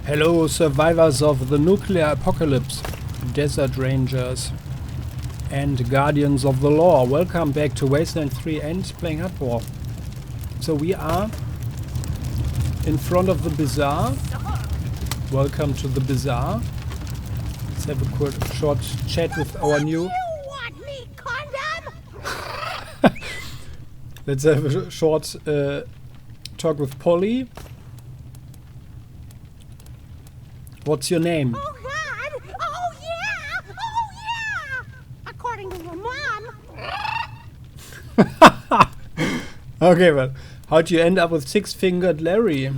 Hello, survivors of the nuclear apocalypse, desert rangers, and guardians of the law. Welcome back to Wasteland 3 and Playing Hardball. So we are in front of the bazaar. Welcome to the bazaar. Let's have a quick, short chat with our new... You want me, condom? Let's have a short talk with Polly. What's your name? Oh God! Oh yeah! Oh yeah! According to your mom. Okay, well, how'd you end up with Six-Fingered Larry? You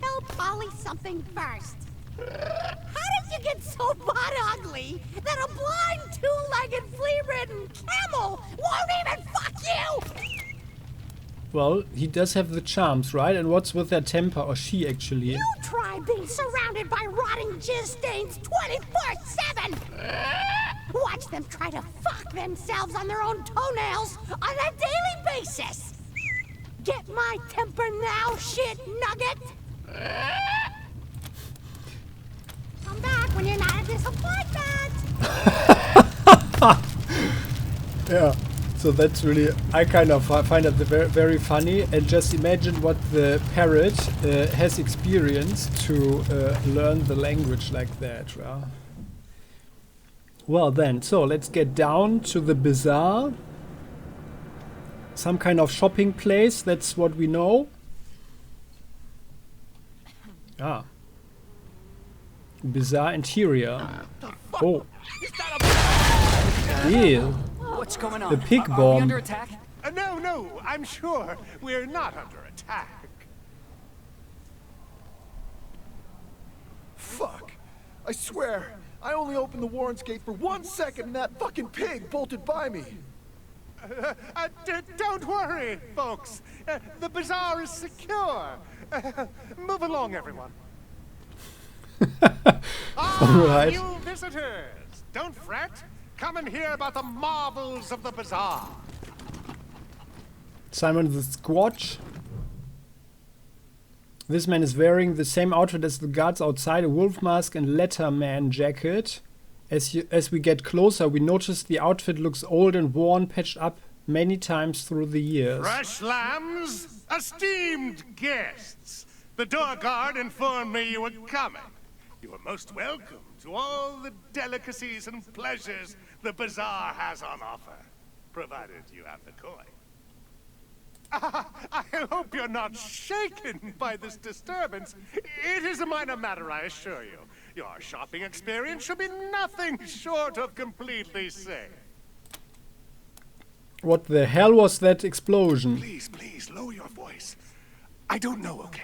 tell Polly something first. How did you get so butt ugly that a blind, two-legged, flea-ridden camel won't even fuck you? Well, he does have the charms, right? And what's with their temper, or she actually? You try being surrounded by rotting jizz stains 24/7. Watch them try to fuck themselves on their own toenails on a daily basis. Get my temper now, shit nugget. Come back when you're not a disappointment. Yeah. So that's really, I kind of find it very, very funny, and just imagine what the parrot has experienced to learn the language like that. Yeah? Well then, so let's get down to the bazaar. Some kind of shopping place, that's what we know. Ah. Bazaar interior. Oh. Yeah. What's going on? The pig Are we bomb. under attack? No, I'm sure we're not under attack. Fuck. I swear, I only opened the Warren's gate for 1 second and that fucking pig bolted by me. Don't worry, folks. The bazaar is secure. Move along, everyone. Alright. You visitors, don't fret. Come and hear about the marvels of the bazaar. Simon the Squatch. This man is wearing the same outfit as the guards outside, a wolf mask and letterman jacket. As we get closer, we notice the outfit looks old and worn, patched up many times through the years. Fresh lambs, esteemed guests. The door guard informed me you were coming. You are most welcome to all the delicacies and pleasures the bazaar has on offer, provided you have the coin. I hope you're not shaken by this disturbance. It is a minor matter, I assure you. Your shopping experience should be nothing short of completely safe. What the hell was that explosion? Please, lower your voice. I don't know, okay?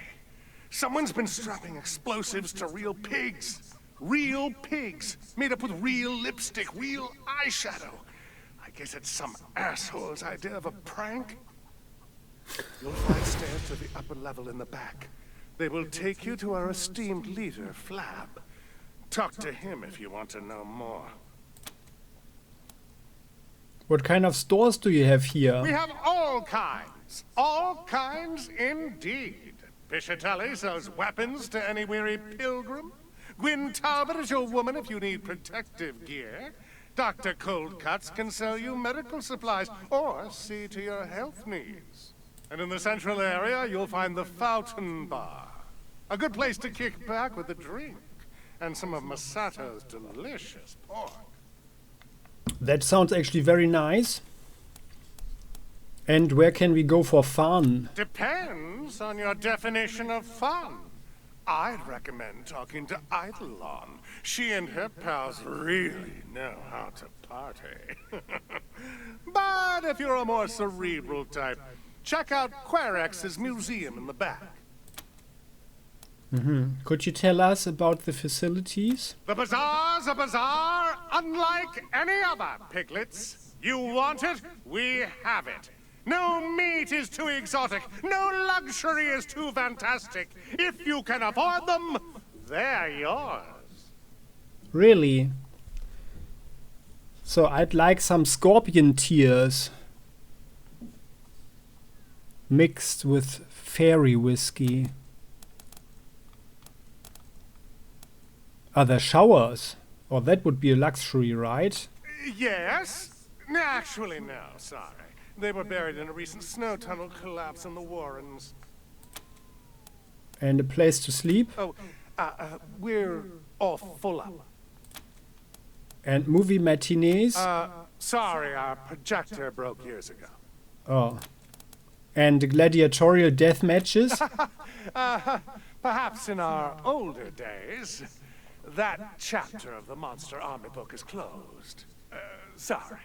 Someone's been strapping explosives to real pigs. Real pigs, made up with real lipstick, real eyeshadow. I guess it's some asshole's idea of a prank. You'll find stairs to the upper level in the back. They will take you to our esteemed leader, Flab. Talk to him if you want to know more. What kind of stores do you have here? We have all kinds indeed. Piscitelli sells weapons to any weary pilgrim. Gwyn Talbot is your woman if you need protective gear. Dr. Coldcuts can sell you medical supplies or see to your health needs. And in the central area, you'll find the Fountain Bar. A good place to kick back with a drink and some of Masato's delicious pork. That sounds actually very nice. And where can we go for fun? Depends on your definition of fun. I'd recommend talking to Eidolon. She and her pals really know how to party. But if you're a more cerebral type, check out Querex's museum in the back. Could you tell us about the facilities? The bazaar's a bazaar unlike any other, piglets. You want it, we have it. No meat is too exotic. No luxury is too fantastic. If you can afford them, they're yours. Really? So I'd like some scorpion tears. Mixed with fairy whiskey. Are there showers? Or that would be a luxury, right? Yes? Actually, no, sorry. They were buried in a recent snow tunnel collapse in the Warrens. And a place to sleep? Oh, we're all full up. And movie matinees? Sorry, our projector broke years ago. Oh. And gladiatorial death matches? Perhaps in our older days, that chapter of the Monster Army book is closed. Sorry.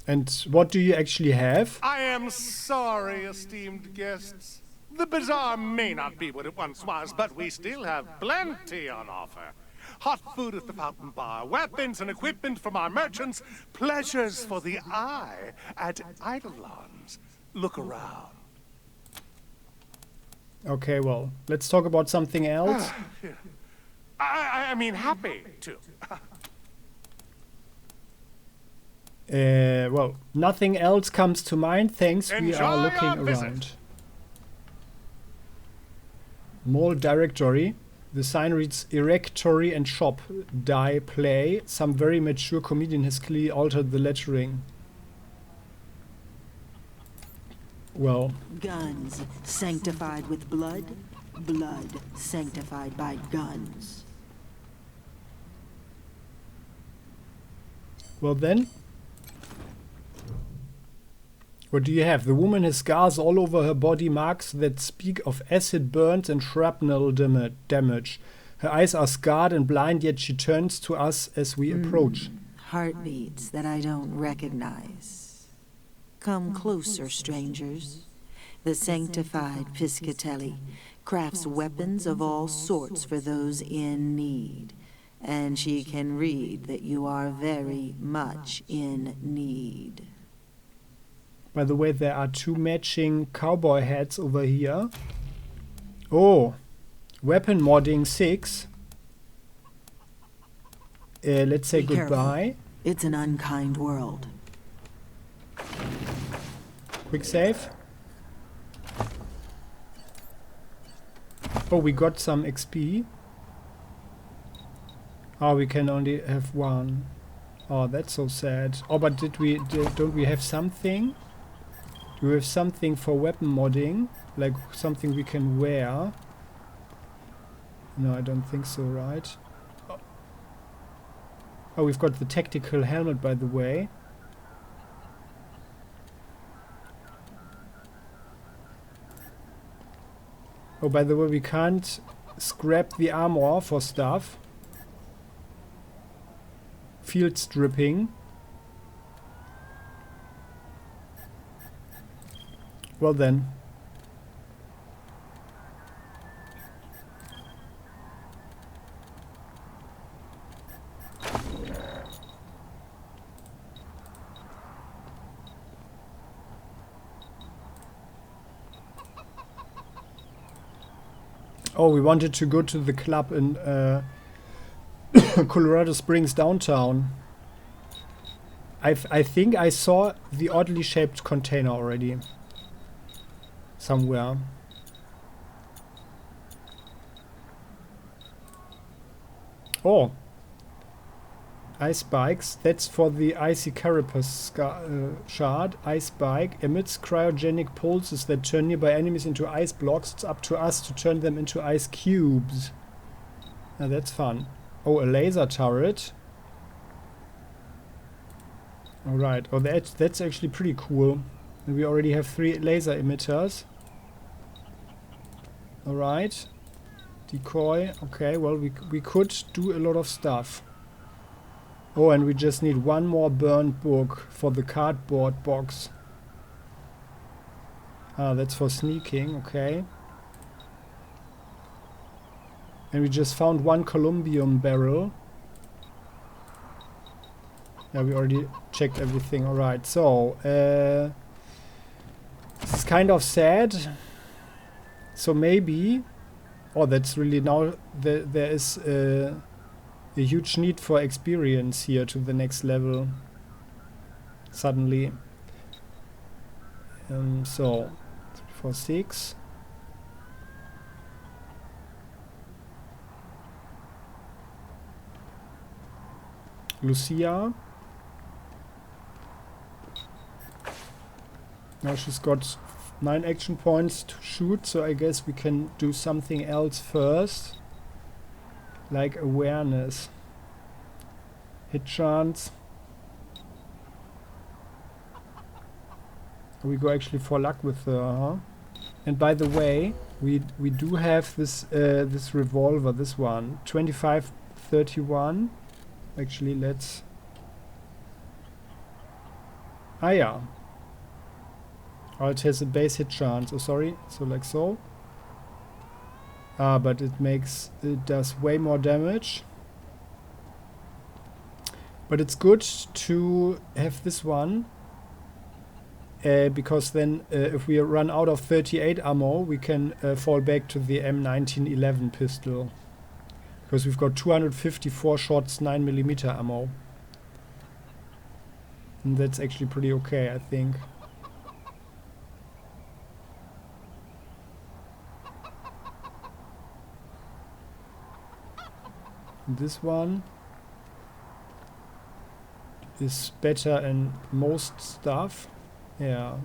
And what do you actually have? I am sorry, esteemed guests. The bazaar may not be what it once was, but we still have plenty on offer. Hot food at the fountain bar, weapons and equipment from our merchants, pleasures for the eye at Eidolons. Look around. Okay, well, let's talk about something else. I mean, happy to. Well, nothing else comes to mind. Thanks, we Enjoy are your looking visit. around. Mall directory. The sign reads Erectory and Shop. Die Play. Some very mature comedian has clearly altered the lettering. Well, Guns sanctified with blood, blood sanctified by guns. well then. What do you have? The woman has scars all over her body, marks that speak of acid burns and shrapnel damage. Her eyes are scarred and blind, yet she turns to us as we approach. Heartbeats that I don't recognize. Come closer, strangers. The sanctified Piscatelli crafts weapons of all sorts for those in need. And she can read that you are very much in need. By the way, there are 2 matching cowboy hats over here. Oh, weapon modding 6. Let's say Be careful. goodbye. It's an unkind world. Quick save. Oh, we got some XP. Oh, we can only have 1. Oh, that's so sad. Oh, but don't we have something? Do we have something for weapon modding? Like something we can wear? No, I don't think so, right? Oh, we've got the tactical helmet, by the way. Oh, by the way, we can't scrap the armor for stuff. Field stripping. Well then. Oh, we wanted to go to the club in Colorado Springs downtown. I think I saw the oddly shaped container already. Somewhere. Oh. Ice spikes. That's for the icy carapace shard. Ice spike emits cryogenic pulses that turn nearby enemies into ice blocks. It's up to us to turn them into ice cubes. Now that's fun. Oh, a laser turret. Alright. Oh, that's actually pretty cool. And we already have 3 laser emitters. Alright. Decoy. Okay, well, we could do a lot of stuff. Oh, and we just need 1 more burnt book for the cardboard box. Ah, that's for sneaking, okay. And we just found 1 columbium barrel. Yeah, we already checked everything. Alright, so this is kind of sad. So maybe... Oh, that's really now... There is a huge need for experience here to the next level. Suddenly. So, 3, 4, 6. Lucia. Now she's got 9 action points to shoot, so I guess we can do something else first. Like awareness. Hit chance. We go actually for luck with her, huh? And by the way, we do have this this revolver, this one. 25-31. Actually, let's... Ah, yeah. Oh, it has a base hit chance. Oh, sorry. So, like so. Ah, but it does way more damage. But it's good to have this one. Because then, if we run out of 38 ammo, we can fall back to the M1911 pistol. Because we've got 254 shots, 9mm ammo. And that's actually pretty okay, I think. This one is better in most stuff. Yeah.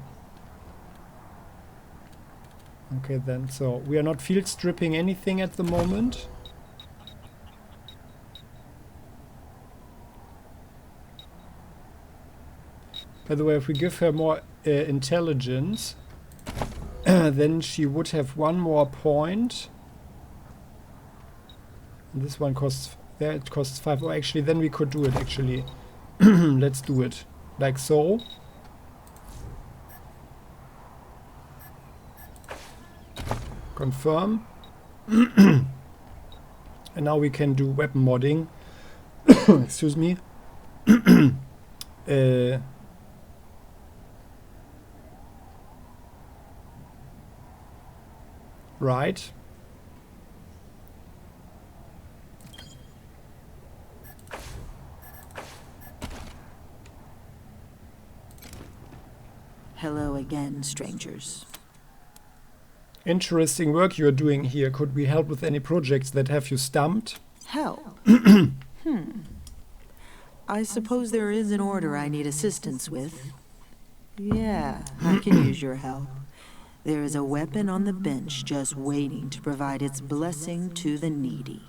Okay then, so we are not field stripping anything at the moment. By the way, if we give her more intelligence, then she would have 1 more point. And this one costs... There it costs 5. Oh, actually, then we could do it, actually. Let's do it. Like so. Confirm. And now we can do weapon modding. Excuse me. Right. Hello again, strangers. Interesting work you're doing here. Could we help with any projects that have you stumped? Help? I suppose there is an order I need assistance with. Yeah, I can use your help. There is a weapon on the bench just waiting to provide its blessing to the needy.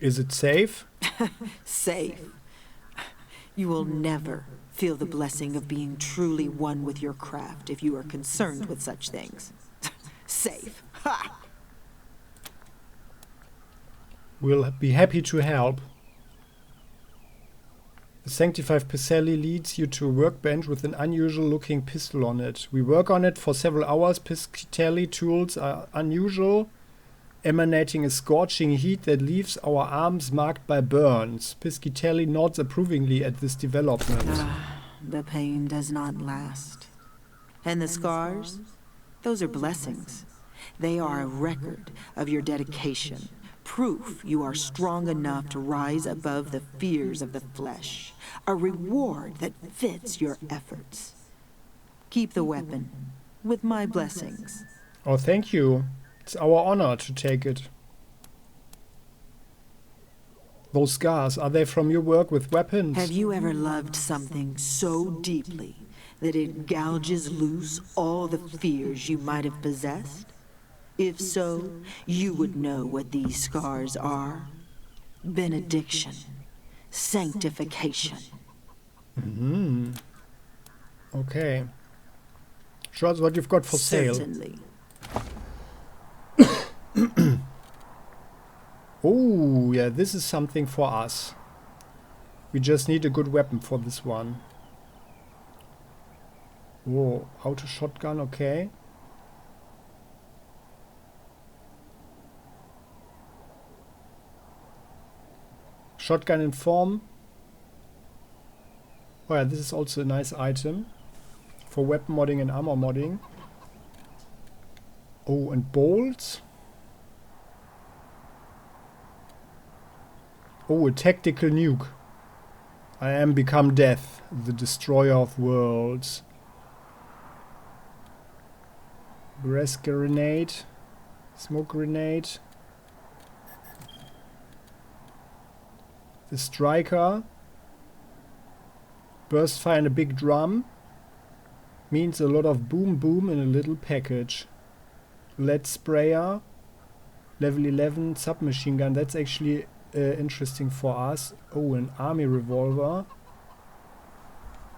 Is it safe? Safe. You will never feel the blessing of being truly one with your craft if you are concerned with such things. Safe. Ha! We'll be happy to help. The Sanctified Piselli leads you to a workbench with an unusual looking pistol on it. We work on it for several hours. Piselli tools are unusual, emanating a scorching heat that leaves our arms marked by burns. Piscitelli nods approvingly at this development. The pain does not last. And the scars? Those are blessings. They are a record of your dedication, proof you are strong enough to rise above the fears of the flesh, a reward that fits your efforts. Keep the weapon, with my blessings. Oh, thank you. It's our honor to take it. Those scars, are they from your work with weapons? Have you ever loved something so deeply that it gouges loose all the fears you might have possessed? If so, you would know what these scars are. Benediction. Sanctification. Okay. Show us what you've got for sale. Certainly. Oh, yeah, this is something for us. We just need a good weapon for this one. Whoa, auto shotgun, okay. Shotgun in form. Oh yeah, this is also a nice item for weapon modding and armor modding. Oh, and bolts. Oh, a tactical nuke. I am become death, the destroyer of worlds. Breath grenade. Smoke grenade. The striker. Burst fire and a big drum. Means a lot of boom boom in a little package. Lead sprayer. Level 11 submachine gun. That's actually interesting for us. Oh, an army revolver.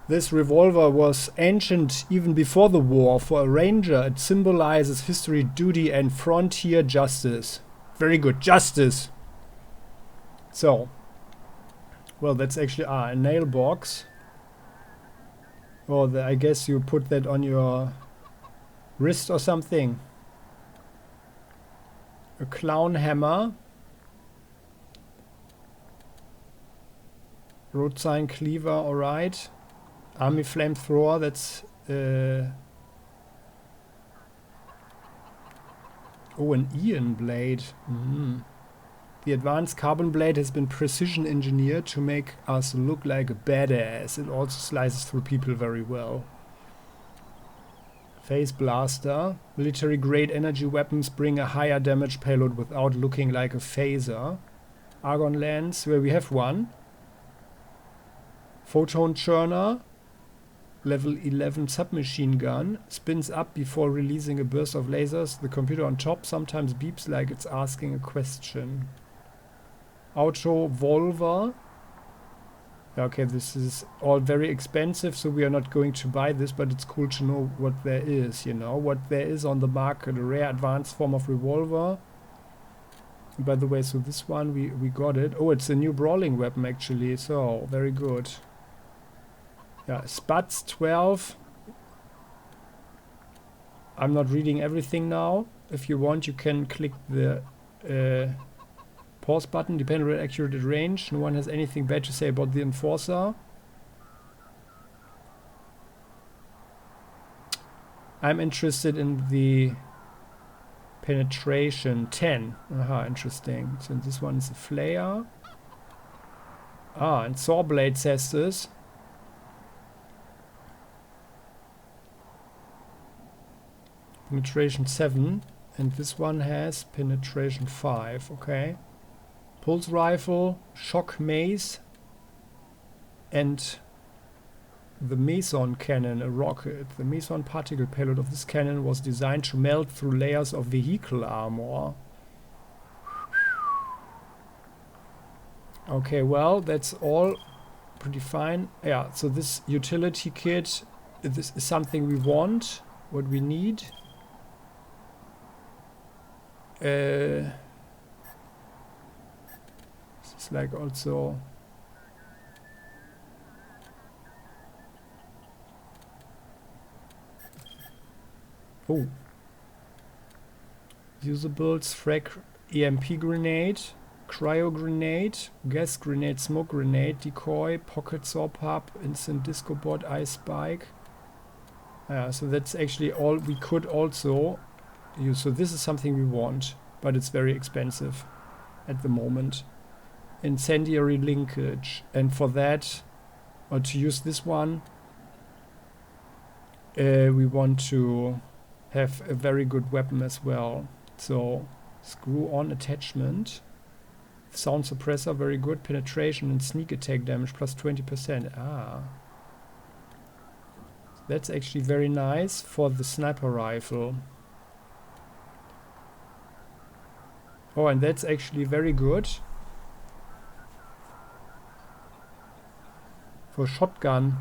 This revolver was ancient even before the war. For a ranger, it symbolizes history, duty, and frontier justice. Very good. Justice. So. Well, that's actually a nail box. Or I guess you put that on your wrist or something. A clown hammer. Road sign cleaver, alright. Army flamethrower, that's... oh, an Ian blade. The advanced carbon blade has been precision engineered to make us look like a badass. It also slices through people very well. Phase blaster. Military grade energy weapons bring a higher damage payload without looking like a phaser. Argon lance, where we have one. Photon churner. Level 11 submachine gun. Spins up before releasing a burst of lasers. The computer on top sometimes beeps like it's asking a question. Auto Volver. Okay, this is all very expensive, so we are not going to buy this, but it's cool to know what there is, you know, what there is on the market. A rare advanced form of revolver. By the way, so this one, we got it. Oh, it's a new brawling weapon, actually, so very good. Yeah, Spats 12. I'm not reading everything now. If you want, you can click the pause button, depending on accurate range. No one has anything bad to say about the Enforcer. I'm interested in the penetration 10. Aha, interesting. So this one is a flare. Ah, and Sawblade says this. Penetration 7. And this one has penetration 5. Okay. Pulse rifle, shock mace, and the meson cannon, a rocket. The meson particle payload of this cannon was designed to melt through layers of vehicle armor. Okay, well, that's all pretty fine. Yeah, so this utility kit, this is something we want, what we need. It's like also usables, frag EMP grenade, cryo grenade, gas grenade, smoke grenade, decoy, pocket saw pub, instant disco bot, ice spike. So that's actually all we could also use. So this is something we want, but it's very expensive at the moment. Incendiary linkage, and for that, or to use this one, we want to have a very good weapon as well. So screw on attachment, sound suppressor, very good, penetration and sneak attack damage plus 20%. That's actually very nice for the sniper rifle. Oh, and that's actually very good for shotgun.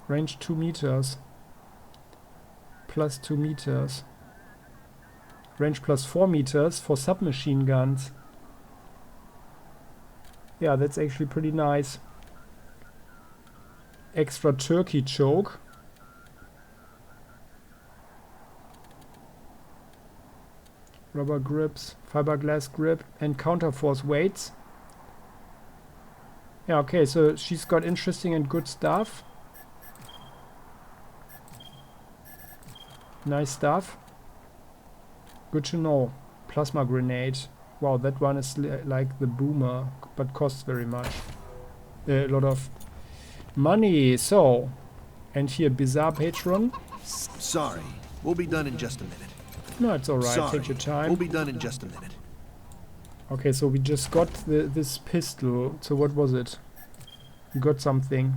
Range 2 meters. Plus 2 meters. Range plus 4 meters for submachine guns. Yeah, that's actually pretty nice. Extra turkey choke. Rubber grips, fiberglass grip, and counterforce weights. Yeah, okay, so she's got interesting and good stuff. Nice stuff. Good to know. Plasma grenade. Wow, that one is like the boomer, but costs very much. A lot of money. So, and here, bizarre patron. Sorry, we'll be done in just a minute. No, it's alright. Sorry, take your time. We'll be done in just a minute. Okay, so we just got this pistol. So what was it? We got something.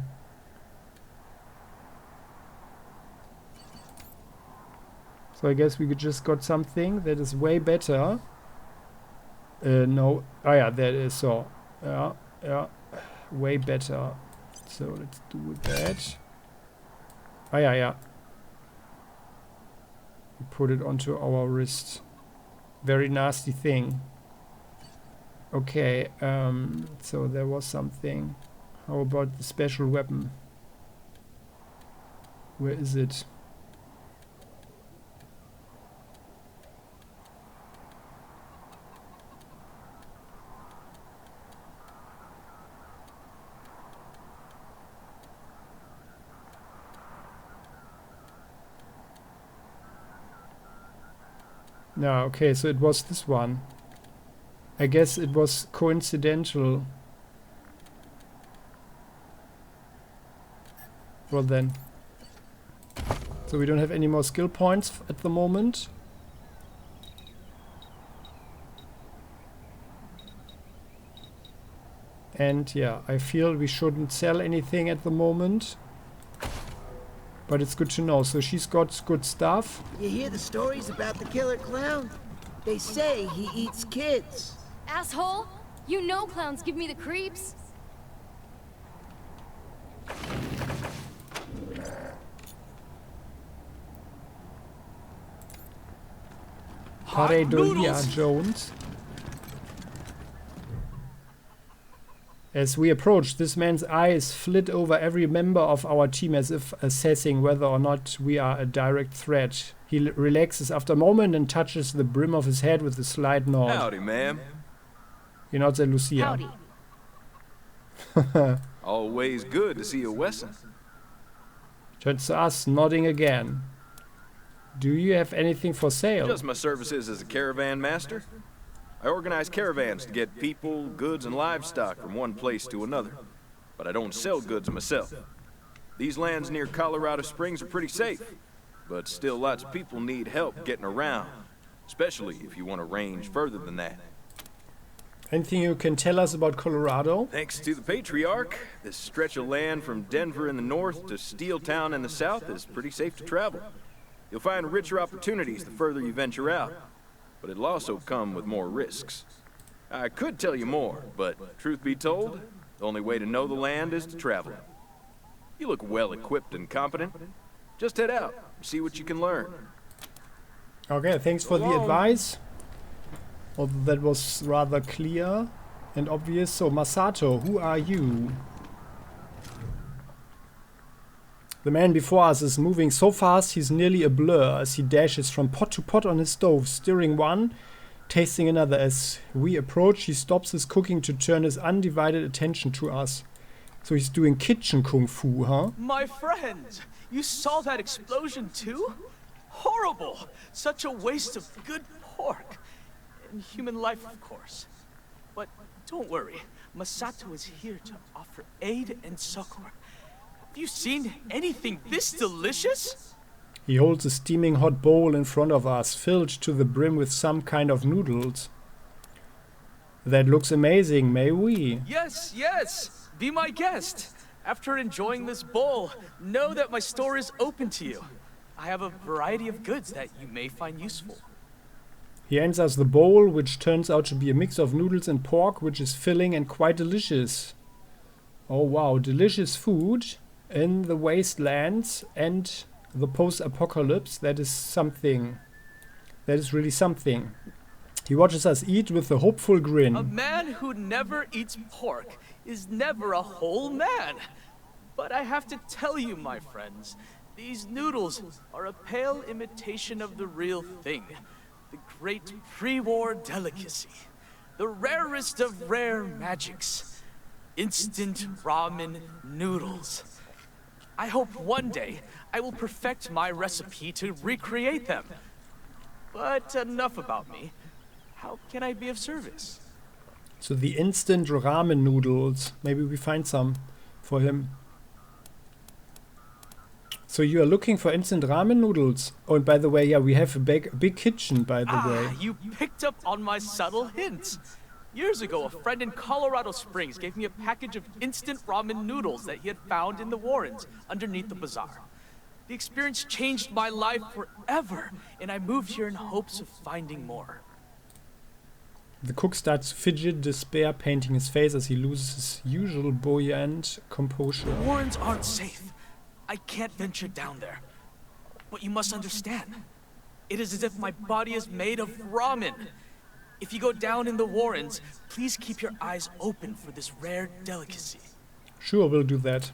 So I guess we just got something that is way better. No. Oh yeah, there it is. So, yeah. Way better. So let's do that. Oh yeah. We put it onto our wrist. Very nasty thing. Okay, so there was something. How about the special weapon? Where is it? No, okay, so it was this one. I guess it was coincidental. Well then. So we don't have any more skill points at the moment. And yeah, I feel we shouldn't sell anything at the moment. But it's good to know. So she's got good stuff. You hear the stories about the killer clown? They say he eats kids. Asshole! You know clowns give me the creeps. Pareidolia Jones. As we approach, this man's eyes flit over every member of our team as if assessing whether or not we are a direct threat. He relaxes after a moment and touches the brim of his head with a slight nod. Howdy, ma'am. You're not the Lucia. Howdy. Always good to see a Wesson. Turns to us, nodding again. Do you have anything for sale? Just my services as a caravan master. I organize caravans to get people, goods, and livestock from one place to another. But I don't sell goods myself. These lands near Colorado Springs are pretty safe, but still lots of people need help getting around, especially if you want to range further than that. Anything you can tell us about Colorado? Thanks to the Patriarch, this stretch of land from Denver in the north to Steeltown in the south is pretty safe to travel. You'll find richer opportunities the further you venture out, but it'll also come with more risks. I could tell you more, but truth be told, the only way to know the land is to travel it. You look well equipped and competent. Just head out, see what you can learn. Okay, thanks for the advice. Although that was rather clear and obvious. So, Masato, who are you? The man before us is moving so fast he's nearly a blur as he dashes from pot to pot on his stove, stirring one, tasting another. As we approach, he stops his cooking to turn his undivided attention to us. So he's doing kitchen kung fu, huh? My friends, you saw that explosion too? Horrible! Such a waste of good pork. And human life, of course. But don't worry, Masato is here to offer aid and succor. Have you seen anything this delicious? He holds a steaming hot bowl in front of us, filled to the brim with some kind of noodles. That looks amazing, may we? Yes, yes! Be my guest! After enjoying this bowl, know that my store is open to you. I have a variety of goods that you may find useful. He hands us the bowl, which turns out to be a mix of noodles and pork, which is filling and quite delicious. Oh wow, delicious food in the wastelands and the post-apocalypse. That is something. That is really something. He watches us eat with a hopeful grin. A man who never eats pork is never a whole man. But I have to tell you, my friends, these noodles are a pale imitation of the real thing. The great pre-war delicacy. The rarest of rare magics. Instant ramen noodles. I hope one day I will perfect my recipe to recreate them. But enough about me. How can I be of service? So the instant ramen noodles. Maybe we find some for him. So you are looking for instant ramen noodles. Oh, and by the way, yeah, we have a big kitchen, by the way. You picked up on my subtle hints. Years ago, a friend in Colorado Springs gave me a package of instant ramen noodles that he had found in the Warrens underneath the bazaar. The experience changed my life forever, and I moved here in hopes of finding more. The cook starts to fidget, despair painting his face as he loses his usual buoyant composure. The Warrens aren't safe. I can't venture down there. But you must understand, it is as if my body is made of ramen. If you go down in the Warrens, please keep your eyes open for this rare delicacy. Sure, we'll do that.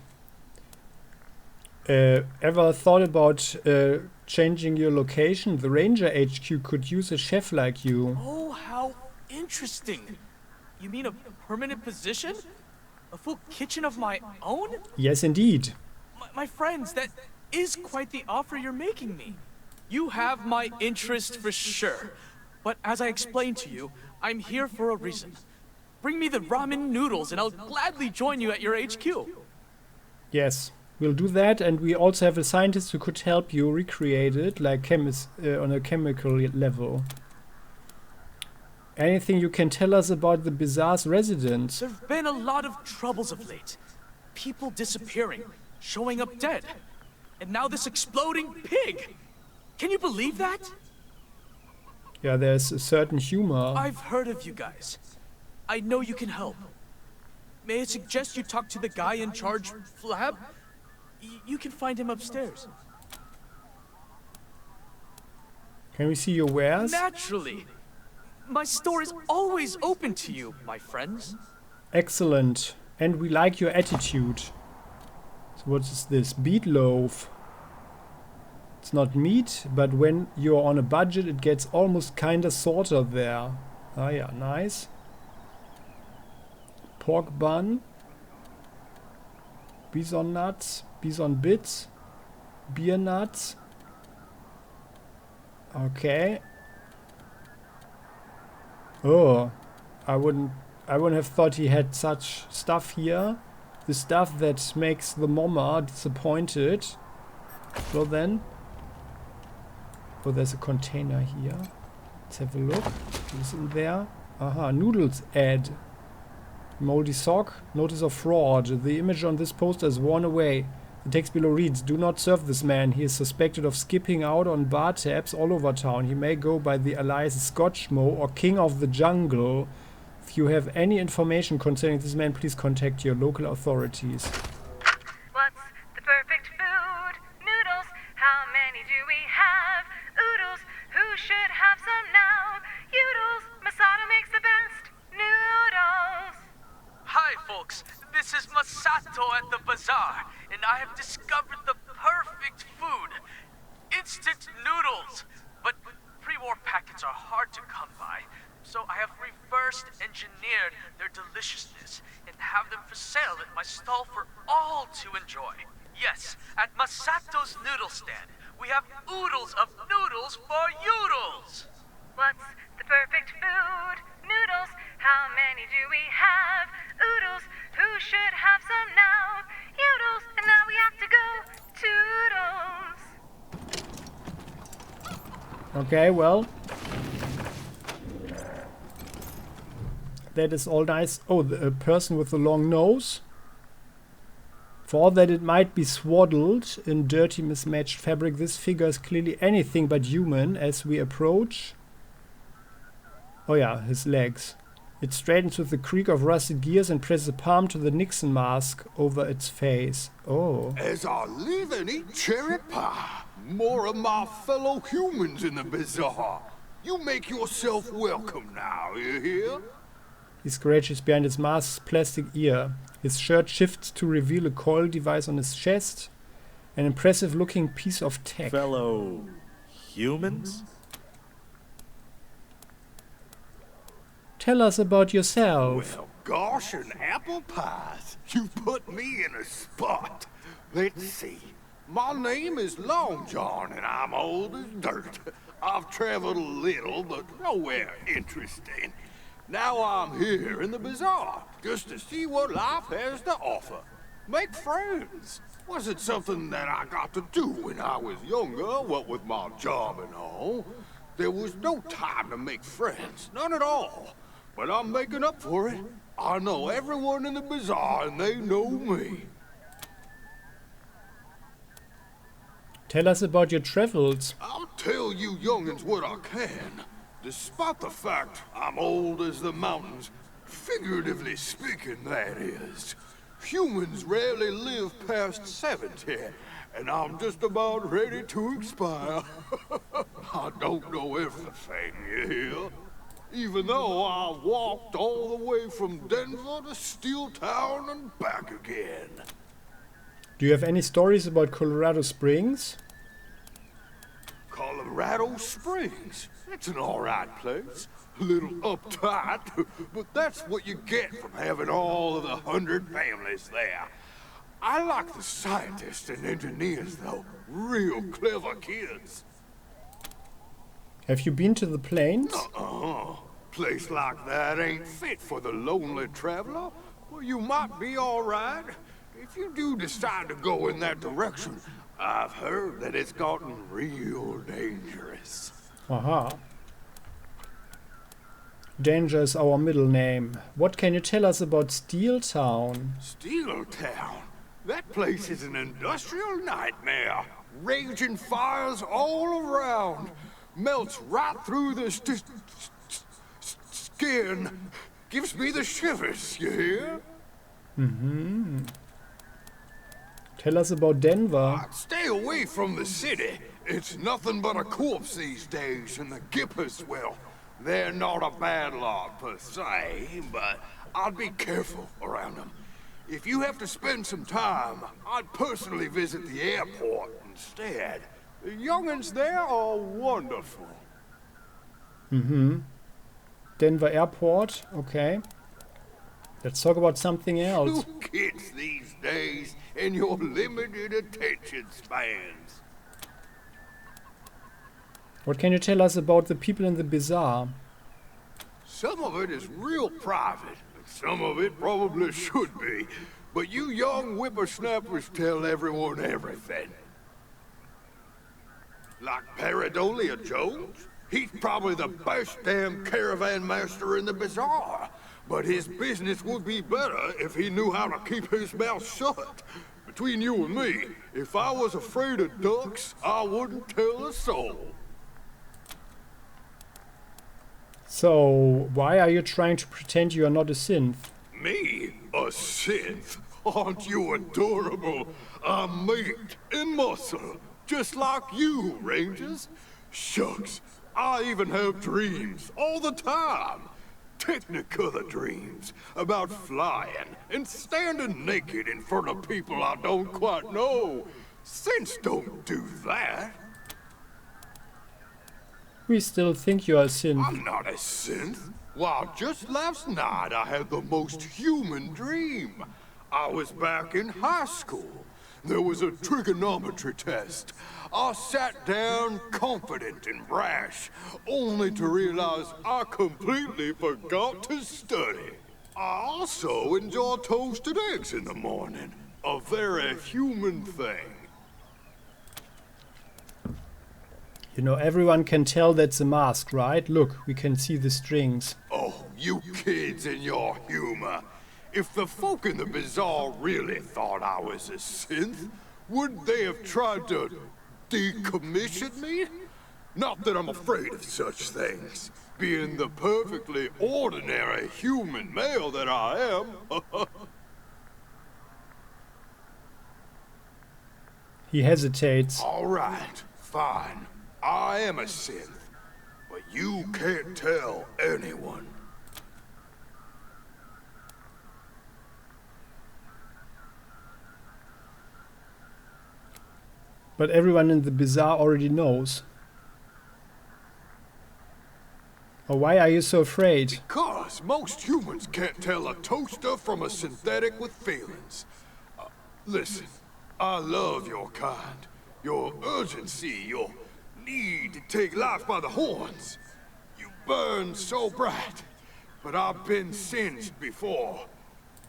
Ever thought about changing your location? The Ranger HQ could use a chef like you. Oh, how interesting. You mean a permanent position? A full kitchen of my own? Yes, indeed. My friends, that is quite the offer you're making me. You have my interest for sure. But as I explained to you, I'm here for a reason. Bring me the ramen noodles and I'll gladly join you at your HQ. Yes, we'll do that, and we also have a scientist who could help you recreate it, like on a chemical level. Anything you can tell us about the Bazaar's residents? There have been a lot of troubles of late. People disappearing, showing up dead. And now this exploding pig! Can you believe that? Yeah, there's a certain humor. I've heard of you guys. I know you can help. May I suggest you talk to the guy in charge, Flab? You can find him upstairs. Can we see your wares? Naturally. My store is always open to you, my friends. Excellent. And we like your attitude. So what is this? Beet loaf. It's not meat, but when you're on a budget, it gets almost kinda sorta there. Ah yeah, nice. Pork bun. Bison nuts. Bison bits. Beer nuts. Okay. Oh, I wouldn't have thought he had such stuff here. The stuff that makes the mama disappointed. So then. Oh, there's a container here. Let's have a look. What's in there? Aha, noodles ad. Moldy sock. Notice of fraud. The image on this poster is worn away. The text below reads, "Do not serve this man. He is suspected of skipping out on bar tabs all over town. He may go by the alias Scotchmo or King of the Jungle. If you have any information concerning this man, please contact your local authorities." What's the perfect food? Noodles. How many do we have? Oodles. Who should have some now? Oodles. Masato makes the best noodles. Hi, folks. This is Masato at the bazaar, and I have discovered the perfect food. Instant noodles. But pre-war packets are hard to come by, so I have reverse engineered their deliciousness and have them for sale at my stall for all to enjoy. Yes, at Masato's noodle stand, we have oodles of noodles for yoodles. What's the perfect food? Noodles. How many do we have? Oodles. Who should have some now? Oodles. And now we have to go toodles. Okay, well. That is all nice. Oh, a person with a long nose. For all that it might be swaddled in dirty mismatched fabric, this figure is clearly anything but human. As we approach... Oh yeah, his legs. It straightens with the creak of rusted gears and presses a palm to the Nixon mask over its face. Oh. As I live and eat cherry pie, more of my fellow humans in the bazaar. You make yourself welcome now, you hear? He scratches behind his mask's plastic ear. His shirt shifts to reveal a coil device on his chest. An impressive-looking piece of tech. Fellow humans? Tell us about yourself. Well, gosh, and apple pies. You put me in a spot. Let's see. My name is Long John, and I'm old as dirt. I've traveled a little, but nowhere interesting. Now I'm here in the bazaar, just to see what life has to offer. Make friends. Wasn't something that I got to do when I was younger, what with my job and all. There was no time to make friends, none at all. but I'm making up for it. I know everyone in the bazaar and they know me. Tell us about your travels. I'll tell you youngins what I can. Despite the fact I'm old as the mountains, figuratively speaking, that is. Humans rarely live past 70, and I'm just about ready to expire. I don't know everything, you hear? Even though I walked all the way from Denver to Steeltown and back again. Do you have any stories about Colorado Springs? Colorado Springs? It's an alright place. A little uptight, but that's what you get from having all of the 100 families there. I like the scientists and engineers, though. Real clever kids. Have you been to the plains? Place like that ain't fit for the lonely traveler. Well, you might be alright. If you do decide to go in that direction, I've heard that it's gotten real dangerous. Aha. Danger is our middle name. What can you tell us about Steeltown? Steeltown? That place is an industrial nightmare. Raging fires all around. Melts right through the skin. Gives me the shivers, you hear? Mm-hmm. Tell us about Denver. Stay away from the city. It's nothing but a corpse these days, and the Gippers, well, they're not a bad lot per se, but I'd be careful around them. If you have to spend some time, I'd personally visit the airport instead. The young'uns there are wonderful. Mm-hmm. Denver Airport, okay. Let's talk about something else. You kids these days and your limited attention spans. What can you tell us about the people in the bazaar? Some of it is real private. Some of it probably should be. But you young whippersnappers tell everyone everything. Like Paradolia Jones? He's probably the best damn caravan master in the bazaar. But his business would be better if he knew how to keep his mouth shut. Between you and me, if I was afraid of ducks, I wouldn't tell a soul. So, why are you trying to pretend you are not a synth? Me? A synth? Aren't you adorable? I'm meat and muscle, just like you, Rangers. Shucks, I even have dreams all the time. Technicolor dreams about flying and standing naked in front of people I don't quite know. Synths don't do that. We still think you are a synth. I'm not a synth. Why, just last night I had the most human dream. I was back in high school. There was a trigonometry test. I sat down confident and brash, only to realize I completely forgot to study. I also enjoy toasted eggs in the morning. A very human thing. You know, everyone can tell that's a mask, right? Look, we can see the strings. Oh, you kids and your humor. If the folk in the bazaar really thought I was a synth, would they have tried to decommission me? Not that I'm afraid of such things, being the perfectly ordinary human male that I am. He hesitates. All right, fine. I am a synth, but you can't tell anyone. But everyone in the bazaar already knows. Or why are you so afraid? Because most humans can't tell a toaster from a synthetic with feelings. Listen, I love your kind. Your urgency, your need to take life by the horns. You burn so bright, but I've been singed before.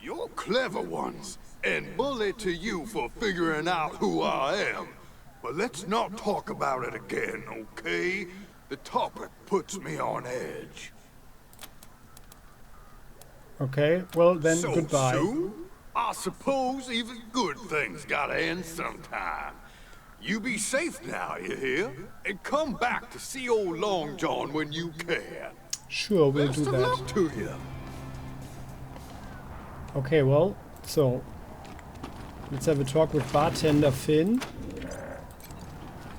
You're clever ones, and bully to you for figuring out who I am. But let's not talk about it again, okay? The topic puts me on edge. Okay, well then, So goodbye. soon? I suppose even good things gotta end sometime. You be safe now, you hear? And come back to see old Long John when you can. Sure, we'll Best do of that. luck to you. Okay, well, so let's have a talk with bartender Finn.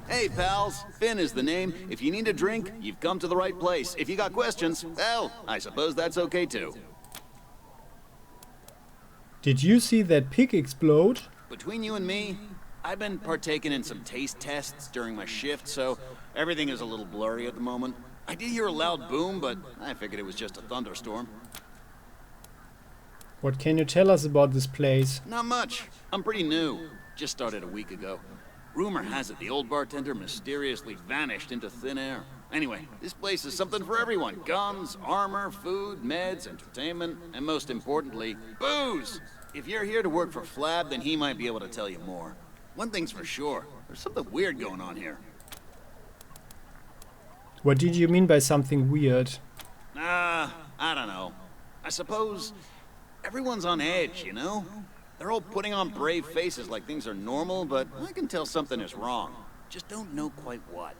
Hey, pals. Finn is the name. If you need a drink, you've come to the right place. If you got questions, well, I suppose that's okay too. Did you see that pig explode? Between you and me, I've been partaking in some taste tests during my shift, so everything is a little blurry at the moment. I did hear a loud boom, but I figured it was just a thunderstorm. What can you tell us about this place? Not much. I'm pretty new. Just started a week ago. Rumor has it the old bartender mysteriously vanished into thin air. Anyway, this place is something for everyone. Guns, armor, food, meds, entertainment, and most importantly, booze! If you're here to work for Flab, then he might be able to tell you more. One thing's for sure, there's something weird going on here. What did you mean by something weird? I don't know. I suppose everyone's on edge, you know? They're all putting on brave faces like things are normal, but I can tell something is wrong. Just don't know quite what.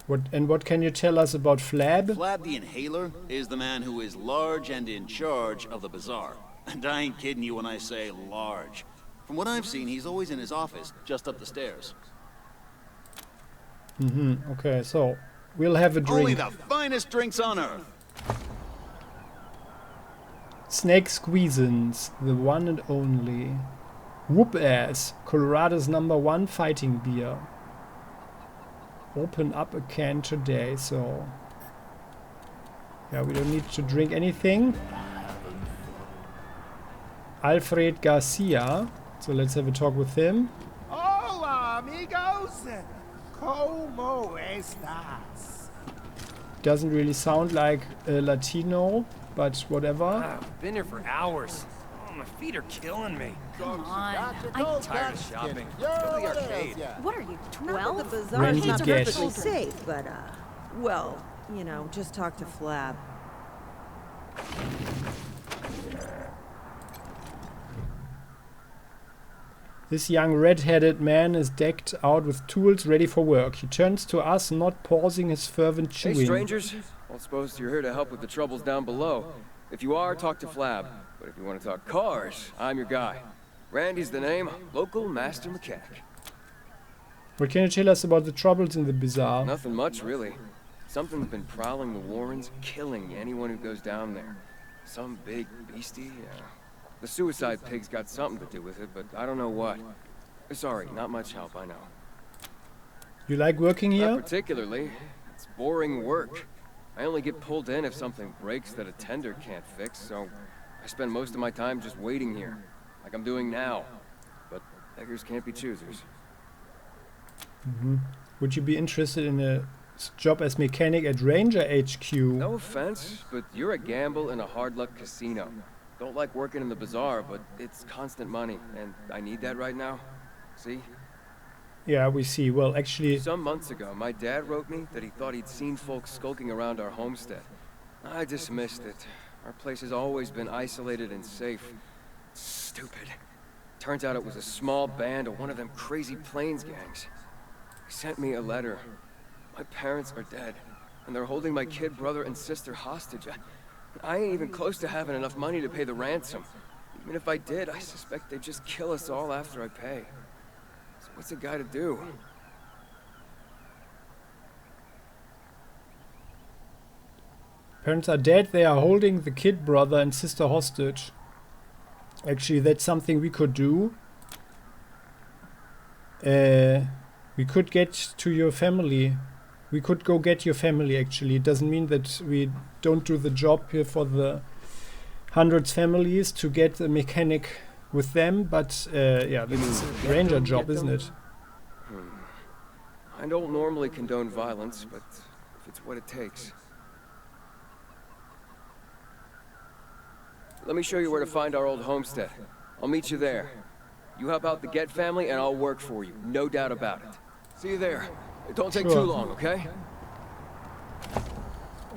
What can you tell us about Flab? Flab the Inhaler is the man who is large and in charge of the bazaar. And I ain't kidding you when I say large. From what I've seen, he's always in his office, just up the stairs. Okay, so we'll have a drink. Only the finest drinks on earth. Snake Squeezins, the one and only. Whoop Ass, Colorado's #1 fighting beer. Open up a can today, so... Yeah, we don't need to drink anything. Alfred Garcia, so let's have a talk with him. Hola, amigos. ¿Cómo estás? Doesn't really sound like a Latino, but whatever. I've been here for hours. Oh, my feet are killing me. Come on. I'm tired of shopping. Let's go to the arcade. What are you, Not that the 12? bazaar Randy is not Gash. perfectly safe, but, well, you know, just talk to Flab. This young red-headed man is decked out with tools ready for work. He turns to us, not pausing his fervent chewing. Hey, strangers. I don't suppose you're here to help with the troubles down below. If you are, talk to Flab. But if you want to talk cars, I'm your guy. Randy's the name, local master mechanic. What can you tell us about the troubles in the bazaar? Nothing much, really. Something's been prowling the Warrens, killing anyone who goes down there. Some big beastie? The suicide pig's got something to do with it, but I don't know what. Sorry, not much help, I know. You like working here? Not particularly. It's boring work. I only get pulled in if something breaks that a tender can't fix, so I spend most of my time just waiting here, like I'm doing now. But beggars can't be choosers. Would you be interested in a job as mechanic at Ranger HQ? No offense, but you're a gamble in a hard-luck casino. Don't like working in the bazaar, but it's constant money, and I need that right now. See? Yeah, we see. Well, actually... Some months ago, my dad wrote me that he thought he'd seen folks skulking around our homestead. I dismissed it. Our place has always been isolated and safe. Stupid. Turns out it was a small band of one of them crazy Plains gangs. He sent me a letter. My parents are dead, and they're holding my kid brother and sister hostage. I ain't even close to having enough money to pay the ransom. Even if I did, I suspect they'd just kill us all after I pay. So what's a guy to do? Parents are dead, they are holding the kid brother and sister hostage. Actually, that's something we could do. We could get to your family. We could go get your family, actually. It doesn't mean that we don't do the job here for the hundreds families to get a mechanic with them, but yeah, this is a ranger job, isn't it? I don't normally condone violence, but if it's what it takes. Let me show you where to find our old homestead. I'll meet you there. You help out the Get family and I'll work for you, no doubt about it. See you there. It don't take too long, okay?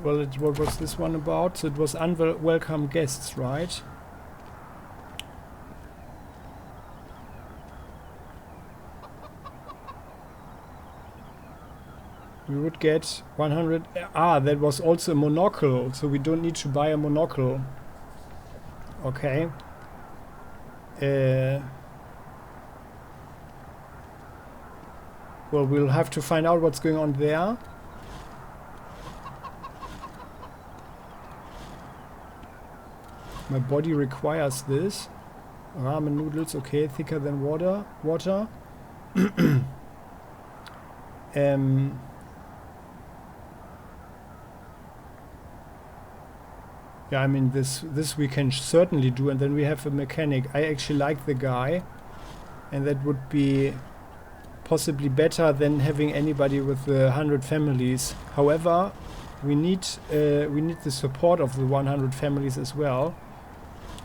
Well, what was this one about? So it was unwelcome guests, right? We would get 100... Ah, that was also a monocle, so we don't need to buy a monocle. Okay. Well, we'll have to find out what's going on there. My body requires this. Ramen noodles, okay, thicker than water. Yeah, I mean this we can certainly do, and then we have a mechanic. I actually like the guy, and that would be possibly better than having anybody with 100 families. However, we need the support of the 100 families as well.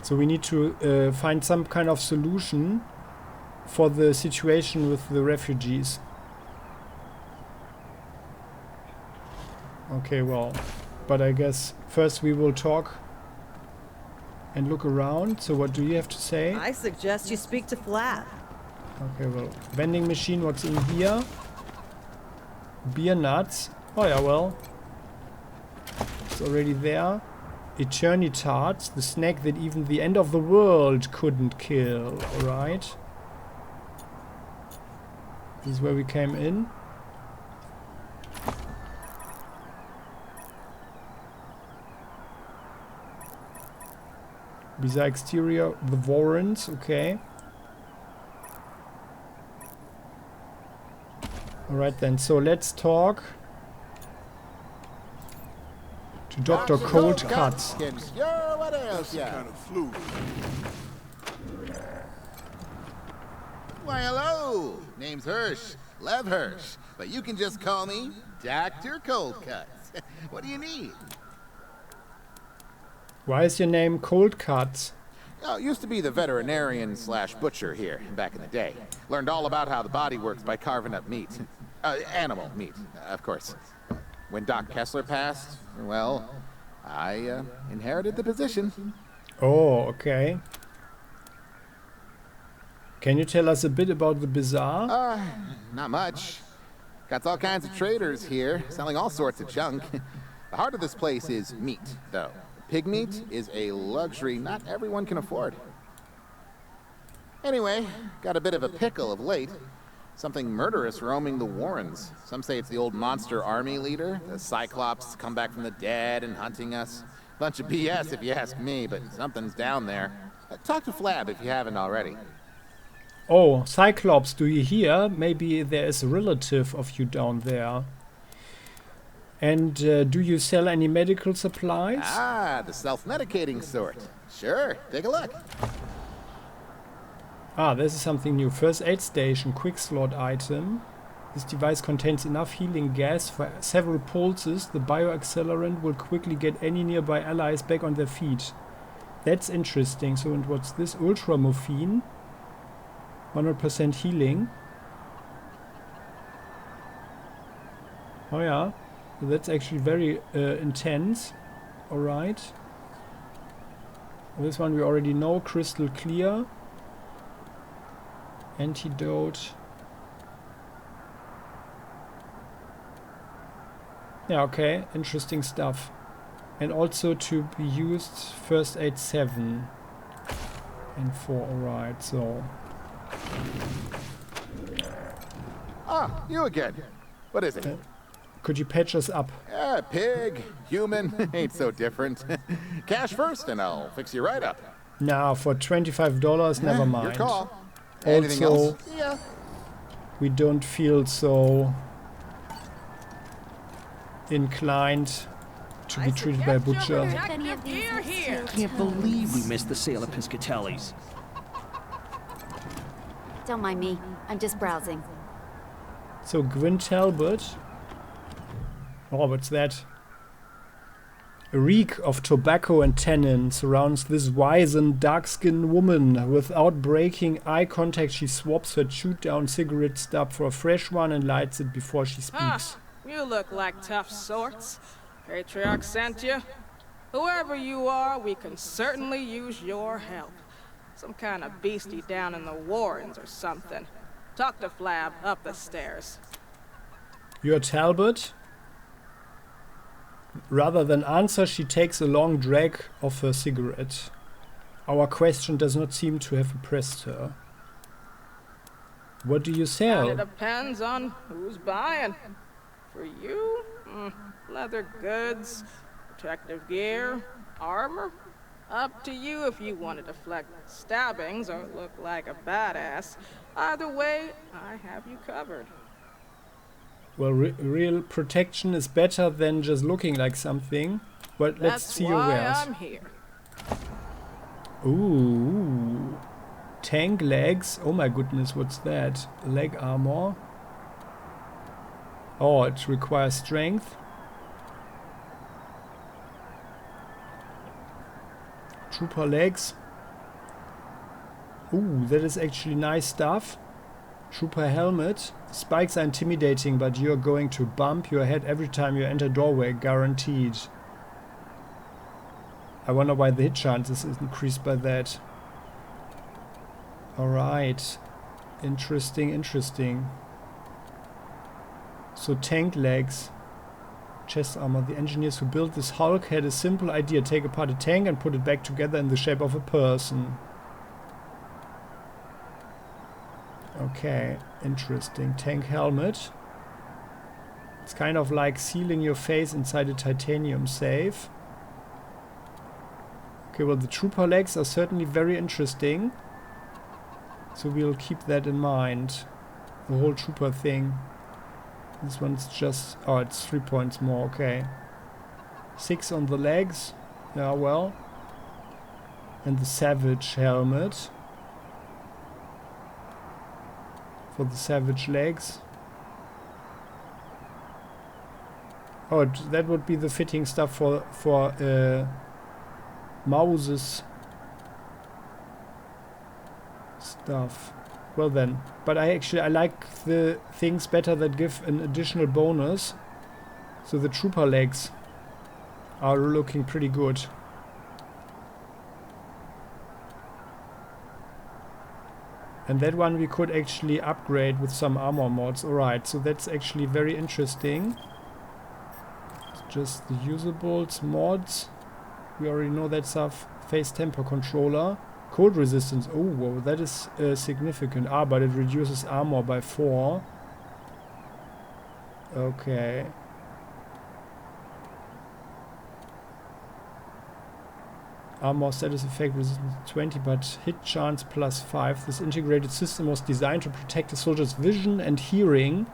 So we need to find some kind of solution for the situation with the refugees. Okay, well, but I guess first we will talk and look around. So what do you have to say? I suggest you speak to Flap. Okay, well, vending machine, what's in here? Beer nuts. Oh yeah, well, it's already there. Eternity tarts, the snack that even the end of the world couldn't kill. Alright. This is where we came in. Bizarre exterior, the Warrens, okay. Alright then, so let's talk to Dr. Cold Cuts. What else, yeah? Kind of flu. Why, hello. Name's Hirsch. Lev Hirsch. But you can just call me Dr. Cold Cuts. What do you need? Why is your name Cold Cuts? Oh, used to be the veterinarian / butcher here back in the day. Learned all about how the body works by carving up meat. Animal meat, of course. When Doc Kessler passed, well, I inherited the position. Oh, okay. Can you tell us a bit about the bazaar? Not much. Got all kinds of traders here, selling all sorts of junk. The heart of this place is meat, though. Pig meat is a luxury not everyone can afford. Anyway, got a bit of a pickle of late. Something murderous roaming the Warrens. Some say it's the old monster army leader, the Cyclops come back from the dead and hunting us. Bunch of BS if you ask me, but something's down there. Talk to Flab if you haven't already. Oh, Cyclops, do you hear? Maybe there is a relative of you down there. And do you sell any medical supplies? Ah, the self-medicating sort. Sure, take a look. Ah, this is something new. First aid station, quick slot item. This device contains enough healing gas for several pulses. The bioaccelerant will quickly get any nearby allies back on their feet. That's interesting. So, and what's this? Ultramorphine. 100% healing. Oh yeah. That's actually very intense. Alright. This one we already know. Crystal clear. Antidote. Yeah, okay. Interesting stuff. And also to be used first aid 7 and 4. Alright, so. Ah, you again. What is it? Could you patch us up? Pig, human, ain't so different. Cash first and I'll fix you right up. Nah, for $25, never mind. Your call. Anything Also, else? Yeah. we don't feel so inclined to be treated by a butcher. Can't believe we missed the sale of Piscatelli's. Don't mind me. I'm just browsing. So Gwyn Talbot. Oh, what's that? A reek of tobacco and tannin surrounds this wizened, dark-skinned woman. Without breaking eye contact, she swaps her chewed-down cigarette stub for a fresh one and lights it before she speaks. You look like tough sorts. Patriarch sent you? Whoever you are, we can certainly use your help. Some kind of beastie down in the Warrens or something. Talk to Flab up the stairs. You're Talbot? Rather than answer, she takes a long drag of her cigarette. Our question does not seem to have impressed her. What do you And sell? it depends on who's buying. For you, leather goods, protective gear, armor. Up to you if you want to deflect stabbings or look like a badass. Either way, I have you covered. Well, real protection is better than just looking like something. But let's see your wares. That's why I'm here. Ooh. Tank legs. Oh my goodness, what's that? Leg armor. Oh, it requires strength. Trooper legs. Ooh, that is actually nice stuff. Trooper helmet. Spikes are intimidating, but you're going to bump your head every time you enter doorway, guaranteed. I wonder why the hit chances is increased by that. Alright. Interesting, interesting. So tank legs. Chest armor. The engineers who built this Hulk had a simple idea. Take apart a tank and put it back together in the shape of a person. Okay, interesting. Tank helmet. It's kind of like sealing your face inside a titanium safe. Okay, well the trooper legs are certainly very interesting. So we'll keep that in mind. The whole trooper thing. This one's just... oh, it's 3 points more, okay. 6 on the legs. Yeah, well. And the savage helmet. For the savage legs. Oh, that would be the fitting stuff for Mouse's stuff. Well then, but I like the things better that give an additional bonus. So the trooper legs are looking pretty good. And that one we could actually upgrade with some armor mods. Alright, so that's actually very interesting. It's just the usables mods. We already know that stuff. Phase temper controller. Cold resistance. Oh, whoa, that is significant. Ah, but it reduces armor by 4. Okay. Armor status effect resistance 20, but hit chance plus 5. This integrated system was designed to protect the soldier's vision and hearing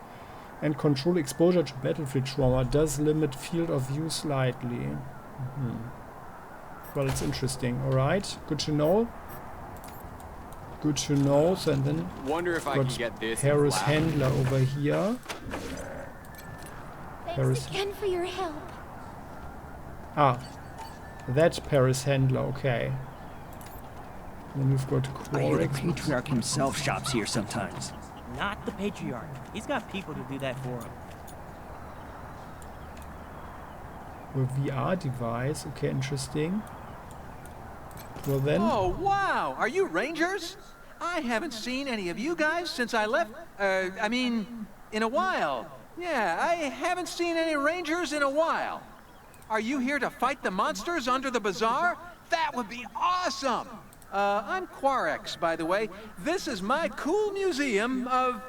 and control exposure to battlefield trauma. Does limit field of view slightly. Well, it's interesting. Alright, good to know. Good to know. So, and then wonder if I can get this Paris Handler over here. Thanks again for your help. Ah, that Paris Handler, okay. Then we've got I hear the Quarix. Patriarch himself shops here sometimes. Not the Patriarch. He's got people to do that for him. A VR device, okay, interesting. Well then. Oh, wow! Are you Rangers? I haven't seen any of you guys since I left, I mean, in a while. Yeah, I haven't seen any Rangers in a while. Are you here to fight the monsters under the bazaar? That would be awesome! I'm Quarix, by the way. This is my cool museum of,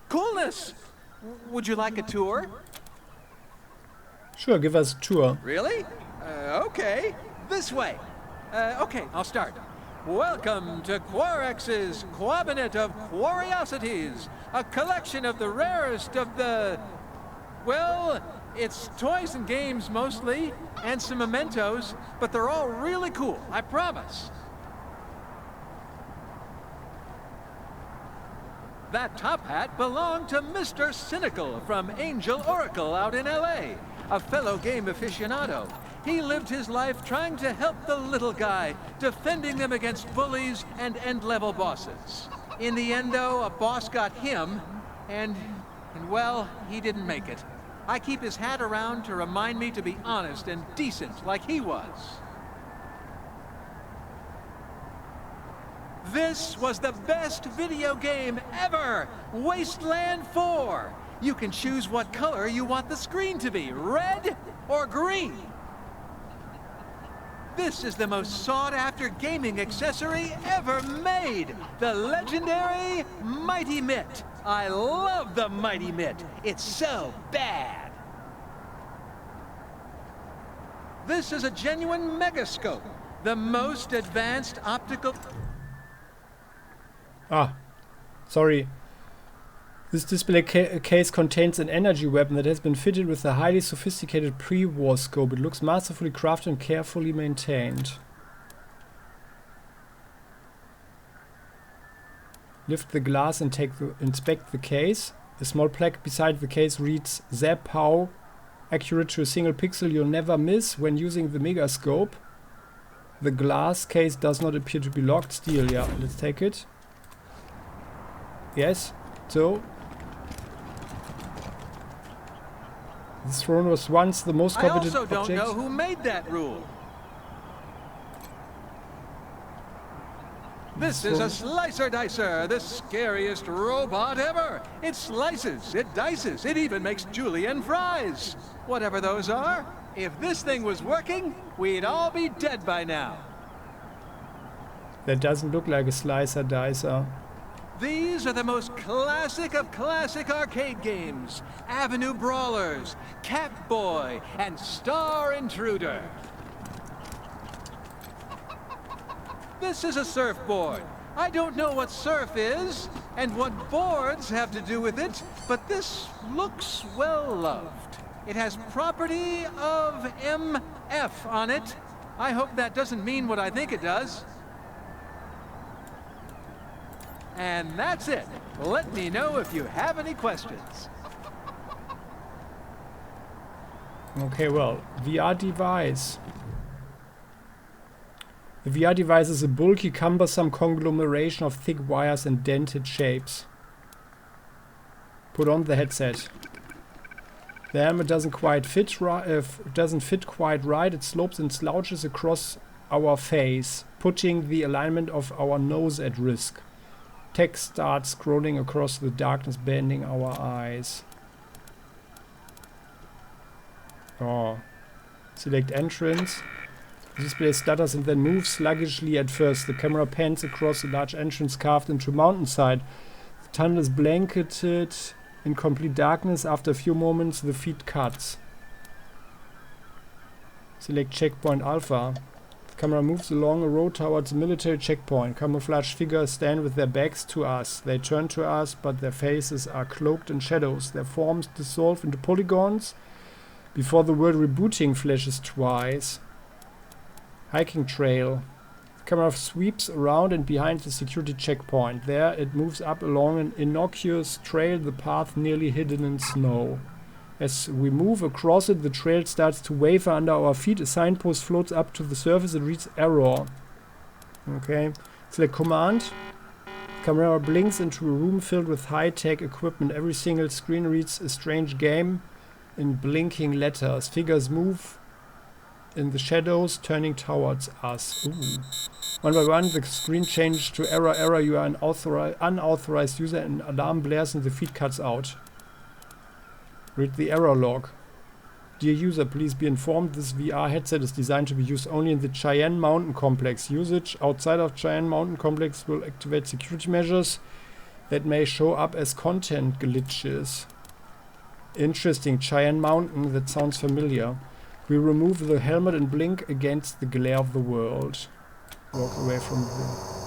coolness. Would you like a tour? Sure, give us a tour. Really? Okay. This way. Okay, I'll start. Welcome to Quarix's Cabinet of Curiosities, a collection of the rarest of the... well, it's toys and games mostly, and some mementos, but they're all really cool, I promise. That top hat belonged to Mr. Cynical from Angel Oracle out in LA, a fellow game aficionado. He lived his life trying to help the little guy, defending them against bullies and end-level bosses. In the end, though, a boss got him, and well, he didn't make it. I keep his hat around to remind me to be honest and decent like he was. This was the best video game ever! Wasteland 4! You can choose what color you want the screen to be, red or green. This is the most sought-after gaming accessory ever made! The legendary Mighty Mitt! I love the Mighty Mitt! It's so bad! This is a genuine megascope, the most advanced optical... Ah, sorry. This display case contains an energy weapon that has been fitted with a highly sophisticated pre-war scope. It looks masterfully crafted and carefully maintained. Lift the glass and inspect the case. A small plaque beside the case reads Zap Pow, accurate to a single pixel you'll never miss when using the megascope. The glass case does not appear to be locked. Steel, yeah, let's take it. Yes, so this throne was once the most coveted I also don't object. know who made that rule. This is a slicer dicer, the scariest robot ever. It slices, it dices, it even makes julienne fries. Whatever those are, if this thing was working, we'd all be dead by now. That doesn't look like a slicer dicer. These are the most classic of classic arcade games. Avenue Brawlers, Catboy, and Star Intruder. This is a surfboard. I don't know what surf is, and what boards have to do with it, but this looks well loved. It has property of MF on it. I hope that doesn't mean what I think it does. And that's it. Let me know if you have any questions. Okay, well, VR device. The VR device is a bulky, cumbersome conglomeration of thick wires and dented shapes. Put on the headset. The helmet doesn't quite fit quite right. It slopes and slouches across our face, putting the alignment of our nose at risk. Text starts scrolling across the darkness, bending our eyes. Oh. Select entrance. The display stutters and then moves sluggishly at first. The camera pans across a large entrance carved into mountainside. The tunnel is blanketed in complete darkness. After a few moments, the feed cuts. Select checkpoint alpha. The camera moves along a road towards a military checkpoint. Camouflaged figures stand with their backs to us. They turn to us, but their faces are cloaked in shadows. Their forms dissolve into polygons before the word rebooting flashes twice. Hiking trail. The camera sweeps around and behind the security checkpoint. There it moves up along an innocuous trail, the path nearly hidden in snow. As we move across it, the trail starts to waver under our feet. A signpost floats up to the surface and reads error. Okay. Select command. The camera blinks into a room filled with high-tech equipment. Every single screen reads a strange game in blinking letters. Figures move in the shadows, turning towards us. Ooh. One by one, the screen changes to error, error, you are an unauthorized user, and an alarm blares and the feed cuts out. Read the error log. Dear user, please be informed this VR headset is designed to be used only in the Cheyenne Mountain Complex. Usage outside of Cheyenne Mountain Complex will activate security measures that may show up as content glitches. Interesting. Cheyenne Mountain, that sounds familiar. We remove the helmet and blink against the glare of the world. Walk away from the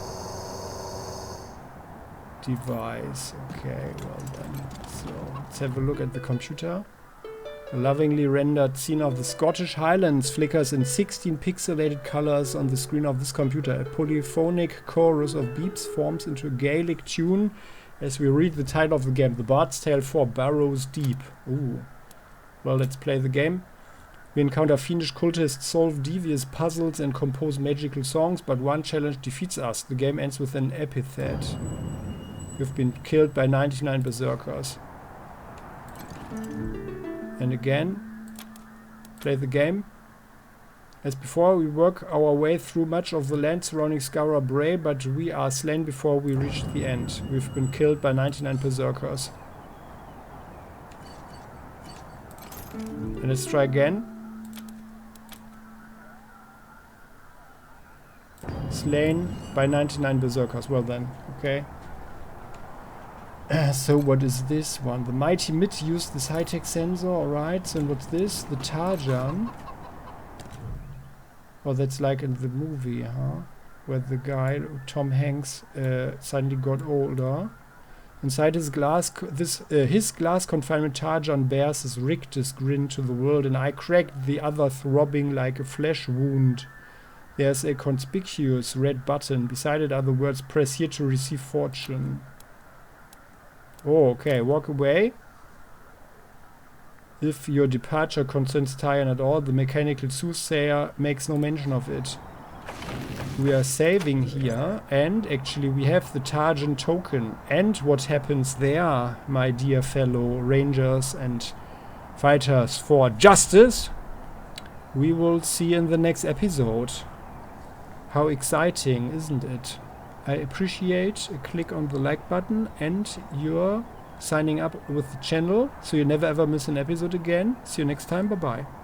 device. Okay, well then. So, let's have a look at the computer. A lovingly rendered scene of the Scottish Highlands flickers in 16 pixelated colors on the screen of this computer. A polyphonic chorus of beeps forms into a Gaelic tune as we read the title of the game. The Bard's Tale 4 Burrows Deep. Ooh. Well, let's play the game. We encounter fiendish cultists, solve devious puzzles and compose magical songs, but one challenge defeats us. The game ends with an epithet. You've been killed by 99 berserkers. And again, play the game. As before, we work our way through much of the land surrounding Skara Brae, but we are slain before we reach the end. We've been killed by 99 berserkers. And let's try again. Slain by 99 berserkers. Well then, okay. So what is this one? The Mighty Mitt used this high-tech sensor, alright. So what's this? The Tarjan. Oh, that's like in the movie, huh? Where the guy, Tom Hanks, suddenly got older. Inside his glass, his glass confinement Tarjan bears his rictus grin to the world, and I cracked the other throbbing like a flesh wound. There's a conspicuous red button. Beside it are the words, press here to receive fortune. Oh, okay, walk away. If your departure concerns Tyan at all, the mechanical soothsayer makes no mention of it. We are saving here, and actually we have the Tarjan token. And what happens there, my dear fellow rangers and fighters for justice, we will see in the next episode. How exciting, isn't it? I appreciate a click on the like button and your signing up with the channel so you never ever miss an episode again. See you next time. Bye bye.